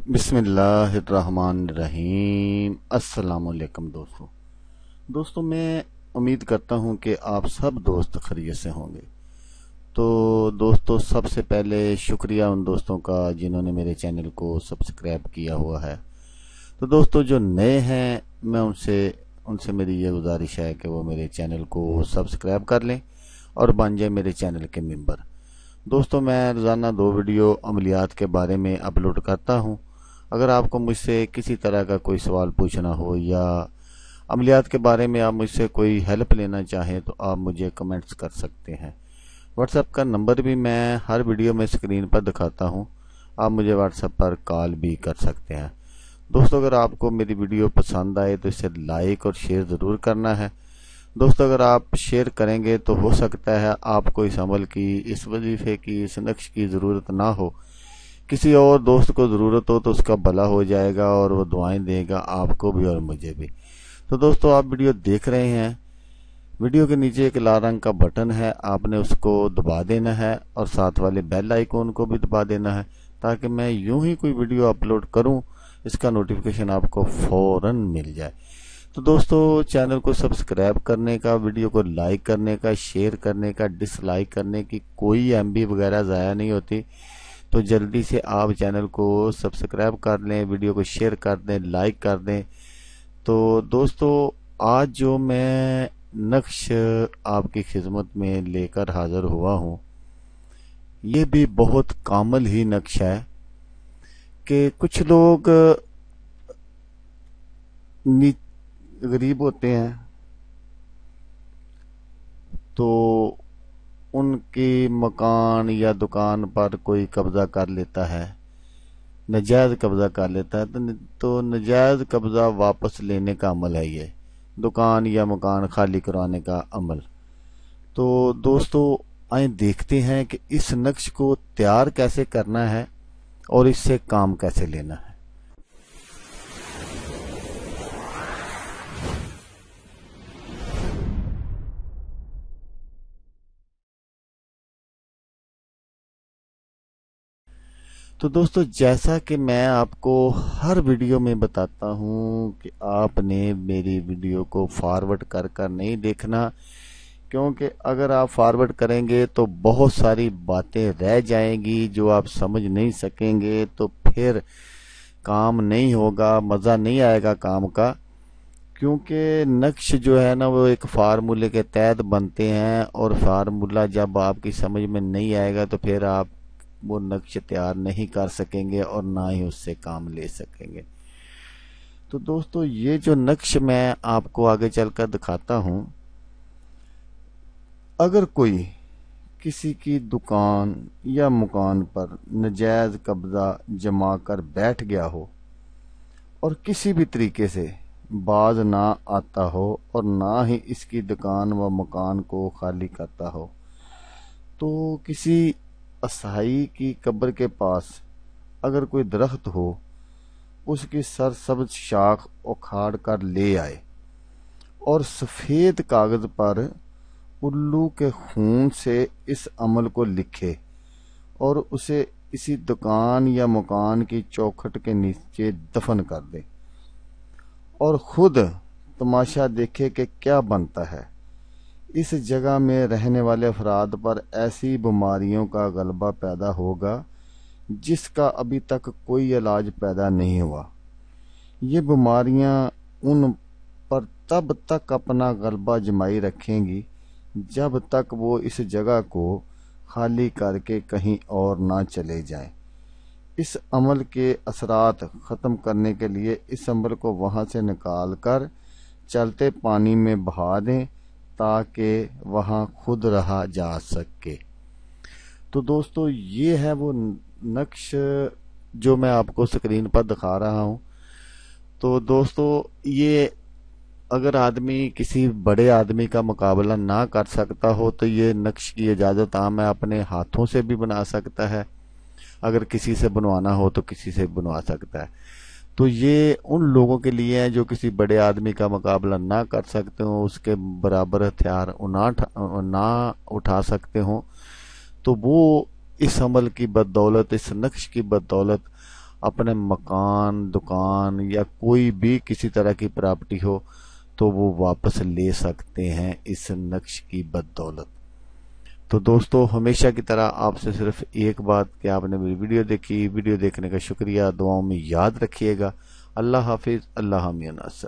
बिस्मिल्लाहिर्रहमानिर्रहीम। अस्सलाम वालेकुम दोस्तों, मैं उम्मीद करता हूँ कि आप सब दोस्त खैरियत से होंगे। तो दोस्तों, सबसे पहले शुक्रिया उन दोस्तों का जिन्होंने मेरे चैनल को सब्सक्राइब किया हुआ है। तो दोस्तों, जो नए हैं मैं उनसे मेरी ये गुजारिश है कि वो मेरे चैनल को सब्सक्राइब कर लें और बन जाए मेरे चैनल के मेंबर। दोस्तों, मैं रोज़ाना 2 वीडियो अमलियात के बारे में अपलोड करता हूँ। अगर आपको मुझसे किसी तरह का कोई सवाल पूछना हो या अमलियात के बारे में आप मुझसे कोई हेल्प लेना चाहें तो आप मुझे कमेंट्स कर सकते हैं। व्हाट्सएप का नंबर भी मैं हर वीडियो में स्क्रीन पर दिखाता हूं, आप मुझे व्हाट्सएप पर कॉल भी कर सकते हैं। दोस्तों, अगर आपको मेरी वीडियो पसंद आए तो इसे लाइक और शेयर ज़रूर करना है। दोस्तों, अगर आप शेयर करेंगे तो हो सकता है आपको इस अमल की, इस वजीफे की, इस नक्श की ज़रूरत ना हो, किसी और दोस्त को ज़रूरत हो तो उसका भला हो जाएगा और वो दुआएं देगा आपको भी और मुझे भी। तो दोस्तों, आप वीडियो देख रहे हैं, वीडियो के नीचे एक लाल रंग का बटन है, आपने उसको दबा देना है और साथ वाले बेल आइकॉन को भी दबा देना है ताकि मैं यूं ही कोई वीडियो अपलोड करूं इसका नोटिफिकेशन आपको फौरन मिल जाए। तो दोस्तों, चैनल को सब्सक्राइब करने का, वीडियो को लाइक करने का, शेयर करने का, डिसलाइक करने की कोई एमबी वगैरह ज़ाया नहीं होती। तो जल्दी से आप चैनल को सब्सक्राइब कर लें, वीडियो को शेयर कर दें, लाइक कर दें। तो दोस्तों, आज जो मैं नक्श आपकी खिदमत में लेकर हाजिर हुआ हूँ, ये भी बहुत कामल ही नक्श है कि कुछ लोग गरीब होते हैं तो उनके मकान या दुकान पर कोई कब्जा कर लेता है, नजायज कब्जा कर लेता है। तो नजायज कब्जा वापस लेने का अमल है ये, दुकान या मकान खाली करवाने का अमल। तो दोस्तों, आए देखते हैं कि इस नक्श को तैयार कैसे करना है और इससे काम कैसे लेना है। तो दोस्तों, जैसा कि मैं आपको हर वीडियो में बताता हूं कि आपने मेरी वीडियो को फॉरवर्ड कर कर नहीं देखना, क्योंकि अगर आप फॉरवर्ड करेंगे तो बहुत सारी बातें रह जाएंगी जो आप समझ नहीं सकेंगे, तो फिर काम नहीं होगा, मज़ा नहीं आएगा काम का। क्योंकि नक्श जो है ना, वो एक फार्मूले के तहत बनते हैं और फार्मूला जब आपकी समझ में नहीं आएगा तो फिर आप वो नक्श तैयार नहीं कर सकेंगे और ना ही उससे काम ले सकेंगे। तो दोस्तों, ये जो नक्श मैं आपको आगे चलकर दिखाता हूं, अगर कोई किसी की दुकान या मकान पर नजायज कब्जा जमा कर बैठ गया हो और किसी भी तरीके से बाज ना आता हो और ना ही इसकी दुकान व मकान को खाली करता हो, तो किसी असाई की कब्र के पास अगर कोई दरख्त हो, उसकी सरसब्ज शाख उखाड़ कर ले आए और सफ़ेद कागज पर उल्लू के खून से इस अमल को लिखे और उसे इसी दुकान या मकान की चौखट के नीचे दफन कर दे और खुद तमाशा देखे कि क्या बनता है। इस जगह में रहने वाले अफराद पर ऐसी बीमारियों का गलबा पैदा होगा जिसका अभी तक कोई इलाज पैदा नहीं हुआ। ये बीमारियां उन पर तब तक अपना गलबा जमाई रखेंगी जब तक वो इस जगह को खाली करके कहीं और ना चले जाएं। इस अमल के असरात ख़त्म करने के लिए इस अमल को वहां से निकाल कर चलते पानी में बहा दें ताकि वहां खुद रहा जा सके। तो दोस्तों, ये है वो नक्श जो मैं आपको स्क्रीन पर दिखा रहा हूं। तो दोस्तों, ये अगर आदमी किसी बड़े आदमी का मुकाबला ना कर सकता हो तो ये नक्श की इजाज़त आम है, अपने हाथों से भी बना सकता है। अगर किसी से बनवाना हो तो किसी से बनवा सकता है। तो ये उन लोगों के लिए है जो किसी बड़े आदमी का मुकाबला ना कर सकते हो, उसके बराबर हथियार ना उठा सकते हो, तो वो इस अमल की बदौलत, इस नक्श की बदौलत اپنے مکان، دکان یا کوئی بھی کسی طرح کی پراپرٹی ہو تو وہ واپس لے سکتے ہیں اس نقش کی بدولت۔ تو دوستو، ہمیشہ کی طرح آپ سے صرف ایک بات کہ آپ نے میری ویڈیو دیکھی، ویڈیو دیکھنے کا شکریہ، دعاؤں میں یاد رکھیے گا۔ اللہ حافظ، اللہ حامی ناصر۔